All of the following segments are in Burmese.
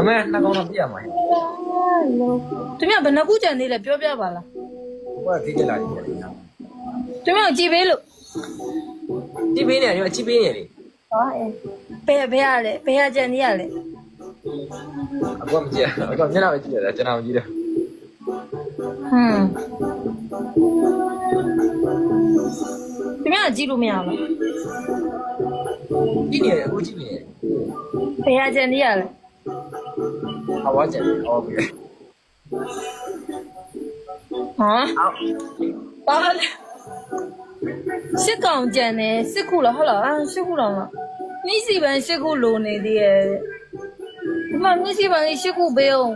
မဲ့နှစ်ကောင်တော့ပြရမှာ သူများဘယ်နှခုကြံသေးလဲပြောပြပါလား ဘုရားခေးလာတယ် သူများကြည်ပေးလို့ ကြည့်ပေးနေတယ်ကြည့်ပေးနေတယ် ဟောဘယ်ရလဲဘယ်ရကြံသေးရလဲ အခုမကြည့်အခုမျက်နှာပဲကြည့်ရတယ်ကျွန်တော်ကြည့်တယ် သူများကြည့်လို့မရဘူး ကြည့်နေတယ်အခုကြည့်နေတယ် ဘယ်ရကြံသေးရလဲ အဝါကျန်ဟောပြီ ဟမ်ဘာလဲစစ်ကောင်ကြံနေစစ်ခုလားဟုတ်လားစစ်ခုတော့မမိစီပန်စစ်ခုလိုနေသေးရဲ့ဒီမှာမိစီပန်လေးစစ်ခုပေးအောင်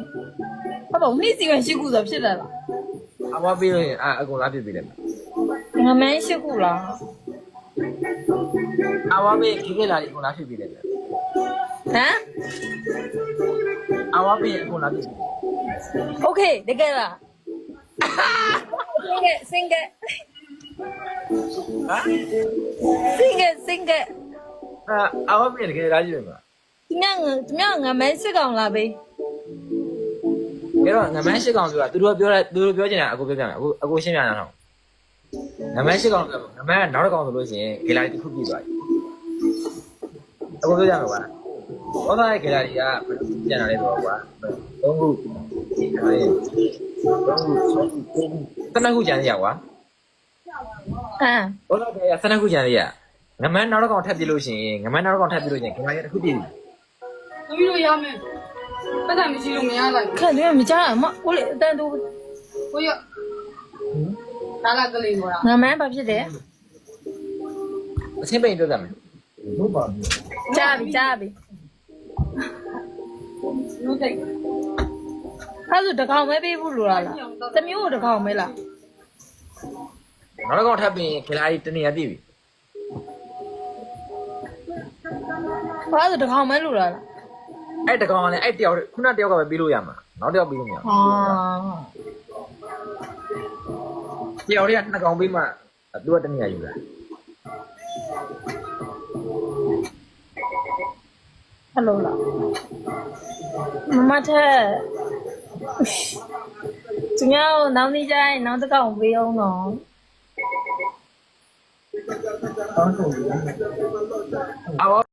ဟုတ်ပါမိစီပန်စစ်ခုဆိုဖြစ်လာလား အဝါပေးရင်အကုန်လားပြပေးတယ် ငမန်းစစ်ခုလား အဝါပေးခေးလာတယ်အကုန်လားပြပေးတယ် ဟမ် အဝါပေးအကုန်လားပြပေး โอเคတကယ်လားစင်က ဟမ် စင်က အဝါပေးခေးလာကြည့်တယ်မှာ သူများငမန်းစစ်ကောင်လာပေး ကဲတော့ငမန်းရှိကောင်ဆိုတာသူတို့ပြောချင်တာအခုပြောပြမယ်အခုရှင်းပြရအောင်ငမန်းရှိကောင်ဆိုငမန်းနောက်တစ်ကောင်ဆိုလို့ရှိရင်ဂေလာရီတစ်ခုပြည့်သွားပြီအခုပြောကြမှာကွာဘောသားရဲ့ဂေလာရီကပြန်လာလေတော့ကွာ၃ခုတနက်ခုကြံရကွာဘောသားရဲ့တနက်ခုကြံရငမန်းနောက်တစ်ကောင်ထပ်ပြလို့ရှိရင်ငမန်းနောက်တစ်ကောင်ထပ်ပြလို့ရှိရင်ဂေလာရီတစ်ခုပြည့်ပြီ သမီးတို့ရမယ်ပတ်သက်မရှိလို့မရလိုက် ခက်တယ်မကြားအမကိုလေအတန်တူ ကိုရဒါလာကလေးမော်တာ ငမန်းဘာဖြစ်တယ် အချင်းပိန်ပြောကြမယ်ဟုတ်ပါဘူး ကြားပြီ နိုးတိုက် အဲ့ဒါတကောင်မဲပေးဘူးလို့လားတမျိုးတကောင်မဲလား နောက်တစ်ကောင်ထပ်ပြီးဂေလာရီတနေရာပြည့်ပြီ အဲ့ဒါတကောင်မဲလို့လား အဲ့တကောင်ကလည်းအဲ့တယောက်ခုနတယောက်ကပဲပြီးလို့ရမှာနောက်တယောက်ပြီးလို့မရဘူး တယောက်တည်းကနှစ်ကောင်ပြီးမှသူကတနည်းယူလာ ဟယ်လိုလားမမတဲ့သူများနောက်နေ့ကျရင်နောက်တစ်ကောင်ပေးအောင်တော့ အော်